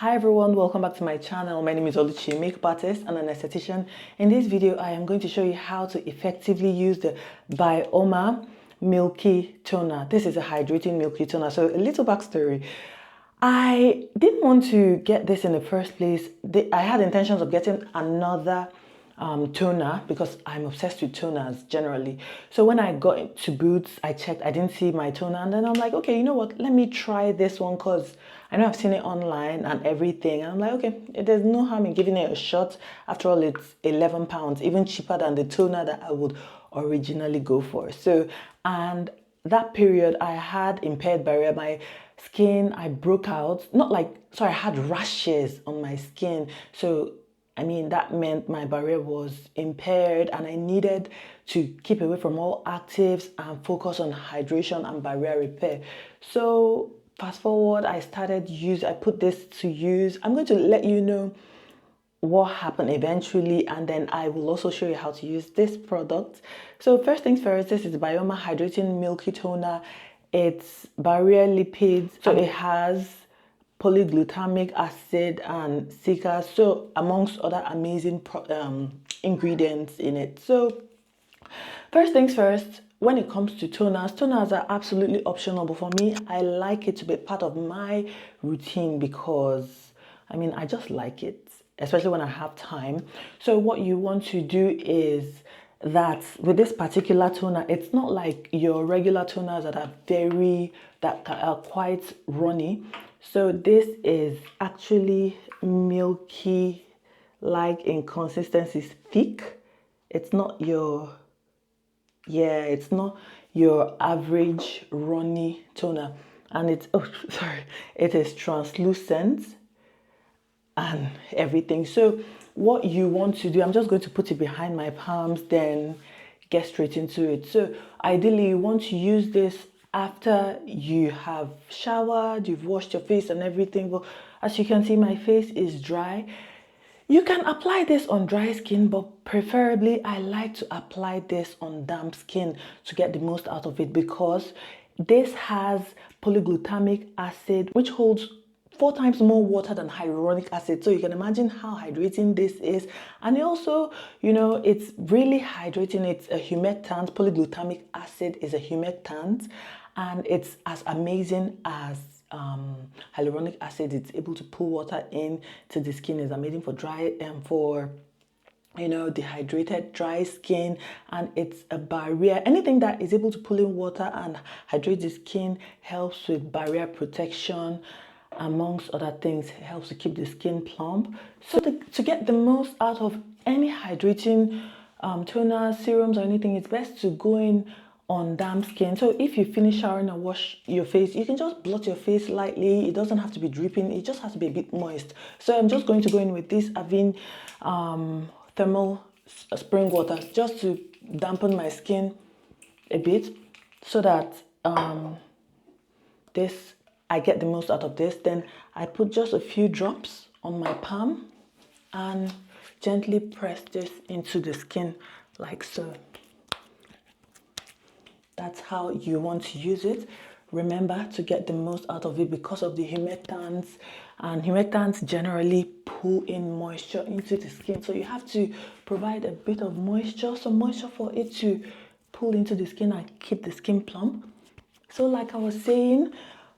Hi everyone, welcome back to my channel. My name is Oluchi, makeup artist and an esthetician. In this video, I am going to show you how to effectively use the Byoma Milky Toner. This is a hydrating milky toner. So a little backstory. I didn't want to get this in the first place. I had intentions of getting another toner because I'm obsessed with toners generally. So when I got into Boots, I checked, I didn't see my toner, and then I'm like, okay, you know what, let me try this one because I know I've seen it online and everything, and I'm like, okay, there's no harm in giving it a shot. After all, it's £11, even cheaper than the toner that I would originally go for. So, and that period I had impaired barrier. My skin, I broke out, not like, sorry, I had rashes on my skin. So I mean, that meant my barrier was impaired and I needed to keep away from all actives and focus on hydration and barrier repair. So fast forward, I put this to use. I'm going to let you know what happened eventually, and then I will also show you how to use this product. So first things first, this is Byoma Hydrating Milky Toner. It's barrier lipids, so it has polyglutamic acid and silica, so amongst other amazing ingredients in it. So first things first, when it comes to toners are absolutely optional, but for me, I like it to be part of my routine because I mean, I just like it, especially when I have time. So what you want to do is that with this particular toner, it's not like your regular toners that are quite runny. So this is actually milky, like in consistency, thick. It's not your, it's not your average runny toner. And it is translucent and everything. So what you want to do, I'm just going to put it behind my palms, then get straight into it. So ideally you want to use this after you have showered, you've washed your face and everything. But as you can see, my face is dry. You can apply this on dry skin, but preferably I like to apply this on damp skin to get the most out of it, because this has polyglutamic acid, which holds 4 times more water than hyaluronic acid. So you can imagine how hydrating this is. And it also, it's really hydrating. It's a humectant. Polyglutamic acid is a humectant, and it's as amazing as hyaluronic acid. It's able to pull water in to the skin. Is amazing for dry dehydrated dry skin, and it's a barrier. Anything that is able to pull in water and hydrate the skin helps with barrier protection, amongst other things. It helps to keep the skin plump. So to get the most out of any hydrating toner, serums or anything, it's best to go in on damp skin. So if you finish showering and wash your face, you can just blot your face lightly. It doesn't have to be dripping, it just has to be a bit moist. So I'm just going to go in with this Avene thermal spring water just to dampen my skin a bit, so that I get the most out of this. Then I put just a few drops on my palm and gently press this into the skin like so. That's how you want to use it. Remember to get the most out of it because of the humectants, and humectants generally pull in moisture into the skin. So you have to provide a bit of moisture, some moisture for it to pull into the skin and keep the skin plump. So like I was saying,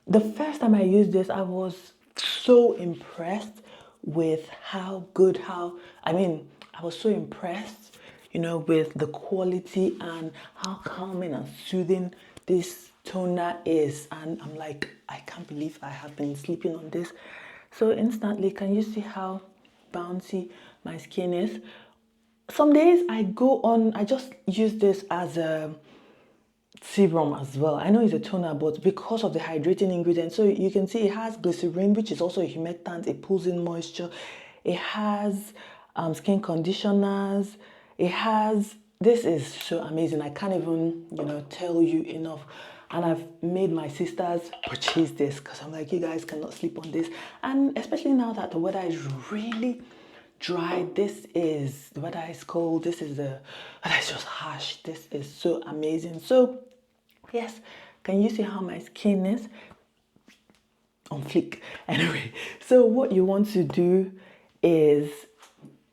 the first time I used this, I was so impressed with I was so impressed, with the quality and how calming and soothing this toner is. And I'm like, I can't believe I have been sleeping on this so instantly. Can you see how bouncy my skin is? Some days I just use this as a serum as well. I know it's a toner, but because of the hydrating ingredients, so you can see it has glycerin, which is also a humectant. It pulls in moisture. It has skin conditioners. This is so amazing. I can't even tell you enough. And I've made my sisters purchase this because I'm like, you guys cannot sleep on this. And especially now that the weather is really dry, the weather is cold, the weather is just harsh. This is so amazing. So yes, can you see how my skin is? on fleek. Anyway, so what you want to do is,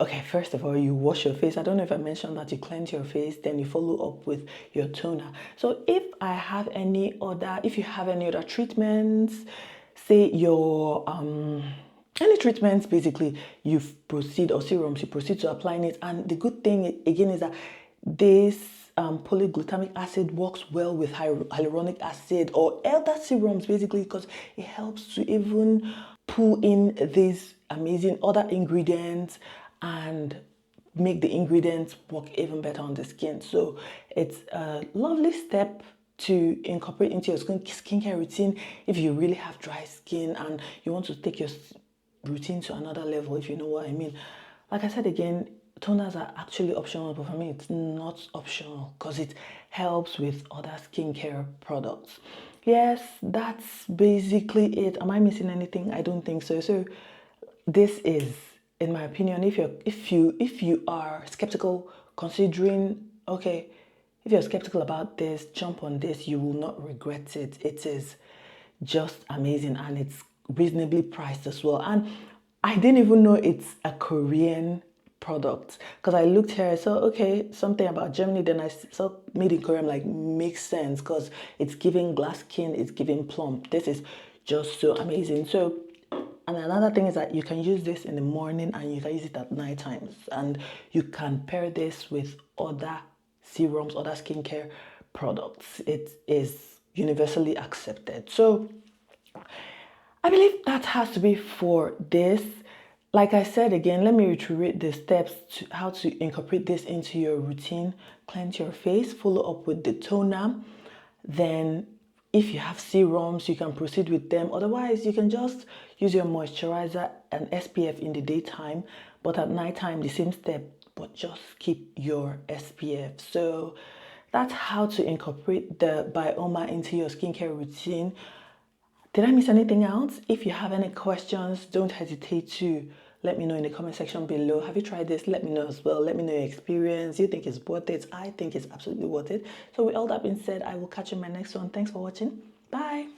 okay, first of all, you wash your face. I don't know if I mentioned that you cleanse your face, then you follow up with your toner. So if you have any other treatments, say your any treatments, basically you proceed, or serums, you proceed to applying it. And the good thing again is that this polyglutamic acid works well with hyaluronic acid or other serums, basically, because it helps to even pull in these amazing other ingredients and make the ingredients work even better on the skin. So it's a lovely step to incorporate into your skincare routine if you really have dry skin and you want to take your routine to another level, if you know what I mean. Like I said again, toners are actually optional, but for me it's not optional because it helps with other skincare products. Yes, that's basically it. Am I missing anything? I don't think so. So this is, in my opinion, if you are skeptical, considering, okay, if you're skeptical about this, jump on this. You will not regret it. It is just amazing and it's reasonably priced as well. And I didn't even know it's a Korean product because I looked here, I saw, okay, something about Germany, then I saw made in Korea. I'm like, makes sense because it's giving glass skin, it's giving plump. This is just so amazing. So, and another thing is that you can use this in the morning and you can use it at night times, and you can pair this with other serums, other skincare products. It is universally accepted. So I believe that has to be for this. Like I said again, let me reiterate the steps to how to incorporate this into your routine. Cleanse your face, follow up with the toner. Then if you have serums, you can proceed with them. Otherwise, you can just use your moisturizer and SPF in the daytime, but at nighttime, the same step, but just keep your SPF. So that's how to incorporate the Byoma into your skincare routine. Did I miss anything else? If you have any questions, don't hesitate to let me know in the comment section below. Have you tried this? Let me know as well. Let me know your experience. You think it's worth it? I think it's absolutely worth it. So with all that being said, I will catch you in my next one. Thanks for watching. Bye.